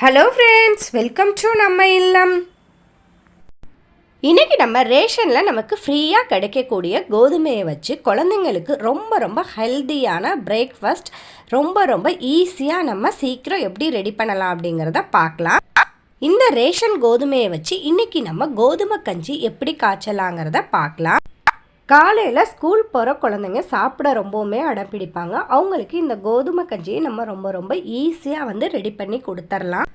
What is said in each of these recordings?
Hello friends, welcome to நம்ம இல்லம். இன்றைக்கி நம்ம ரேஷனில் நமக்கு ஃப்ரீயாக கிடைக்கக்கூடிய கோதுமையை வச்சு குழந்தைங்களுக்கு ரொம்ப ரொம்ப ஹெல்த்தியான பிரேக்ஃபாஸ்ட் ரொம்ப ஈஸியாக நம்ம சீக்கிரம் எப்படி ரெடி பண்ணலாம் அப்படிங்கிறத பார்க்கலாம். இந்த ரேஷன் கோதுமையை வச்சு இன்றைக்கி நம்ம கோதுமை கஞ்சி எப்படி காய்ச்சலாங்கிறத பார்க்கலாம். காலையில் ஸ்கூல் போகிற குழந்தைங்க சாப்பிட ரொம்பவுமே அடம்பிடிப்பாங்க. அவங்களுக்கு இந்த கோதுமை கஞ்சியை நம்ம ரொம்ப ஈஸியாக ரெடி பண்ணி கொடுத்துர்லாம்.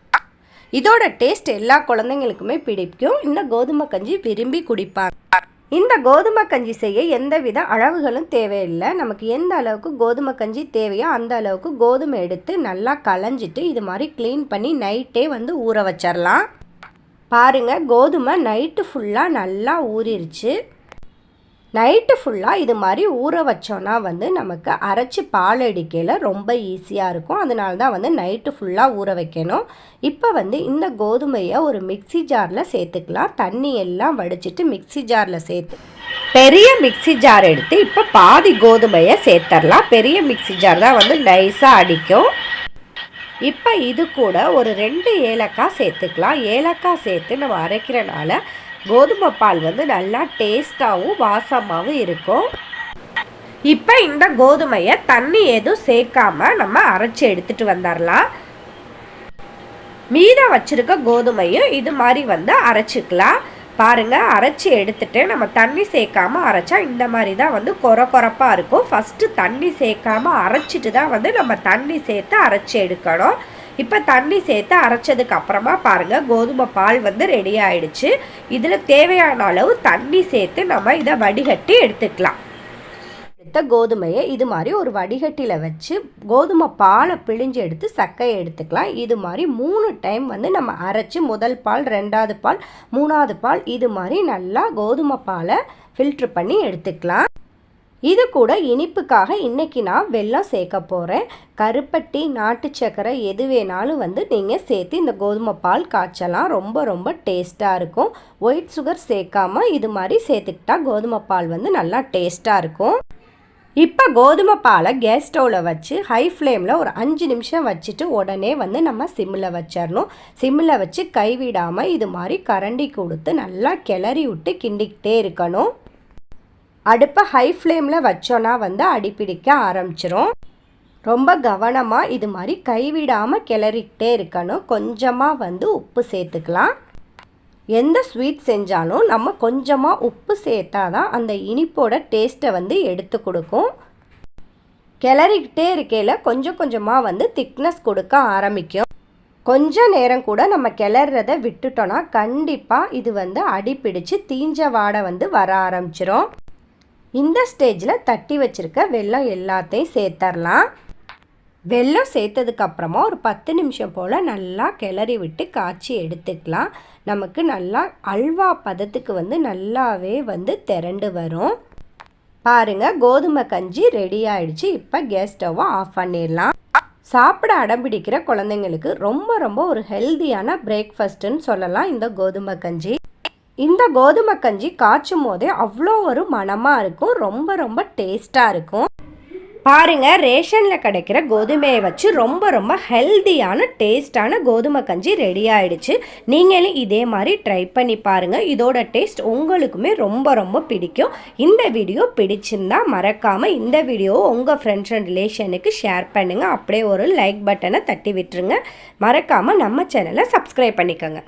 இதோட டேஸ்ட் எல்லா குழந்தைங்களுக்குமே பிடிக்கும். இந்த கோதுமை கஞ்சி விரும்பி குடிப்பாங்க. இந்த கோதுமை கஞ்சி செய்ய எந்தவித அளவுகளும் தேவையில்லை. நமக்கு எந்த அளவுக்கு கோதுமை கஞ்சி தேவையோ அந்த அளவுக்கு கோதுமை எடுத்து நல்லா களைஞ்சிட்டு இது மாதிரி க்ளீன் பண்ணி நைட்டே ஊற வச்சிடலாம். பாருங்கள், கோதுமை நைட்டு ஃபுல்லாக நல்லா ஊறிடுச்சு. நைட்டு ஃபுல்லாக இது மாதிரி ஊற வச்சோன்னா நமக்கு அரைச்சி பால் அடிக்கையில் ரொம்ப ஈஸியாக இருக்கும். அதனால தான் நைட்டு ஃபுல்லாக ஊற வைக்கணும். இப்போ இந்த கோதுமையை ஒரு மிக்சி ஜாரில் சேர்த்துக்கலாம். தண்ணி எல்லாம் வடிச்சிட்டு மிக்சி ஜாரில் சேர்த்து பெரிய மிக்சி ஜார் எடுத்து இப்போ பாதி கோதுமையை சேர்த்துடலாம். பெரிய மிக்சி ஜார் தான் நைஸாக அடிக்கும். இப்போ இது கூட ஒரு 2 ஏலக்காய் சேர்த்துக்கலாம். ஏலக்காய் சேர்த்து நம்ம அரைக்கிறனால கோதுமை பால் நல்லா டேஸ்டாகவும் வாசமாகவும் இருக்கும். இப்போ இந்த கோதுமையை தண்ணி எதுவும் சேர்க்காம நம்ம அரைச்சி எடுத்துட்டு வந்துடலாம். மீதம் வச்சிருக்க கோதுமையும் இது மாதிரி அரைச்சிக்கலாம். பாருங்கள், அரைச்சி எடுத்துட்டு நம்ம தண்ணி சேர்க்காம அரைச்சா இந்த மாதிரி தான் கொரப்பாக இருக்கும். ஃபஸ்ட்டு தண்ணி சேர்க்காம அரைச்சிட்டு தான் நம்ம தண்ணி சேர்த்து அரைச்சி எடுக்கணும். இப்போ தண்ணி சேர்த்து அரைச்சதுக்கு அப்புறமா பாருங்கள், கோதுமை பால் ரெடி ஆயிடுச்சு. இதில் தேவையான அளவு தண்ணி சேர்த்து நம்ம இதை வடிகட்டி எடுத்துக்கலாம். எடுத்த கோதுமையை இது மாதிரி ஒரு வடிகட்டியில் வச்சு கோதுமை பாலை பிழிஞ்சு எடுத்து சக்கையை எடுத்துக்கலாம். இது மாதிரி 3 டைம் நம்ம அரைச்சி முதல் பால், 2வது பால், 3வது பால் இது மாதிரி நல்லா கோதுமை பாலை ஃபில்ட்ரு பண்ணி எடுத்துக்கலாம். இது கூட இனிப்புக்காக இன்றைக்கி நான் வெல்லம் சேர்க்க போகிறேன். கருப்பட்டி, நாட்டு சக்கரை எது வேணாலும் நீங்கள் சேர்த்து இந்த கோதுமை பால் காய்ச்சலாம். ரொம்ப டேஸ்ட்டாக இருக்கும். ஒயிட் சுகர் சேர்க்காம இது மாதிரி சேர்த்துக்கிட்டா கோதுமை பால் நல்லா டேஸ்ட்டாக இருக்கும். இப்போ கோதுமை பாலை கேஸ் ஸ்டவ்வில் வச்சு ஹை ஃப்ளேமில் ஒரு 5 நிமிஷம் வச்சுட்டு உடனே நம்ம சிம்மில் வச்சிடணும். சிம்மில் வச்சு கைவிடாமல் இது மாதிரி கரண்டி கொடுத்து நல்லா கிளறி விட்டு கிண்டிக்கிட்டே இருக்கணும். அடுப்பை ஹை ஃப்ளேமில் வச்சோன்னா அடிப்பிடிக்க ஆரம்பிச்சிரும். ரொம்ப கவனமாக இது மாதிரி கைவிடாமல் கிளறிக்கிட்டே இருக்கணும். கொஞ்சமாக உப்பு சேர்த்துக்கலாம். எந்த ஸ்வீட் செஞ்சாலும் நம்ம கொஞ்சமாக உப்பு சேர்த்தா தான் அந்த இனிப்போட டேஸ்ட்டை எடுத்து கொடுக்கும். கிளறிக்கிட்டே இருக்கையில் கொஞ்சமாக திக்னஸ் கொடுக்க ஆரம்பிக்கும். கொஞ்ச நேரம் கூட நம்ம கிளறதை விட்டுட்டோன்னா கண்டிப்பாக இது அடிப்பிடிச்சு தீஞ்ச வாடை வர ஆரம்பிச்சிரும். இந்த ஸ்டேஜில் தட்டி வச்சுருக்க வெல்லம் எல்லாத்தையும் சேர்த்துடலாம். வெல்லம் சேர்த்ததுக்கப்புறமா ஒரு 10 நிமிஷம் போல் நல்லா கிளறி விட்டு காய்ச்சி எடுத்துக்கலாம். நமக்கு நல்லா அல்வா பதத்துக்கு நல்லாவே திரண்டு வரும். பாருங்கள், கோதுமை கஞ்சி ரெடி ஆகிடுச்சு. இப்போ கேஸ் ஸ்டவ்வை ஆஃப் பண்ணிடலாம். சாப்பிட அடம்பிடிக்கிற குழந்தைங்களுக்கு ரொம்ப ஒரு ஹெல்த்தியான பிரேக்ஃபாஸ்ட்டுன்னு சொல்லலாம் இந்த கோதுமை கஞ்சி. இந்த கோதுமை கஞ்சி காய்ச்சும் போதே அவ்வளோ ஒரு மணமாக இருக்கும். ரொம்ப டேஸ்ட்டாக இருக்கும். பாருங்கள், ரேஷனில் கிடைக்கிற கோதுமையை வச்சு ரொம்ப ஹெல்த்தியான டேஸ்டான கோதுமை கஞ்சி ரெடி ஆகிடுச்சு. நீங்களும் இதே மாதிரி ட்ரை பண்ணி பாருங்கள். இதோட டேஸ்ட் உங்களுக்குமே ரொம்ப பிடிக்கும். இந்த வீடியோ பிடிச்சிருந்தா மறக்காமல் இந்த வீடியோவை உங்கள் ஃப்ரெண்ட்ஸ் அண்ட் ரிலேஷனுக்கு ஷேர் பண்ணுங்கள். அப்படியே ஒரு லைக் பட்டனை தட்டி விட்டுருங்க. மறக்காமல் நம்ம சேனலை சப்ஸ்கிரைப் பண்ணிக்கோங்க.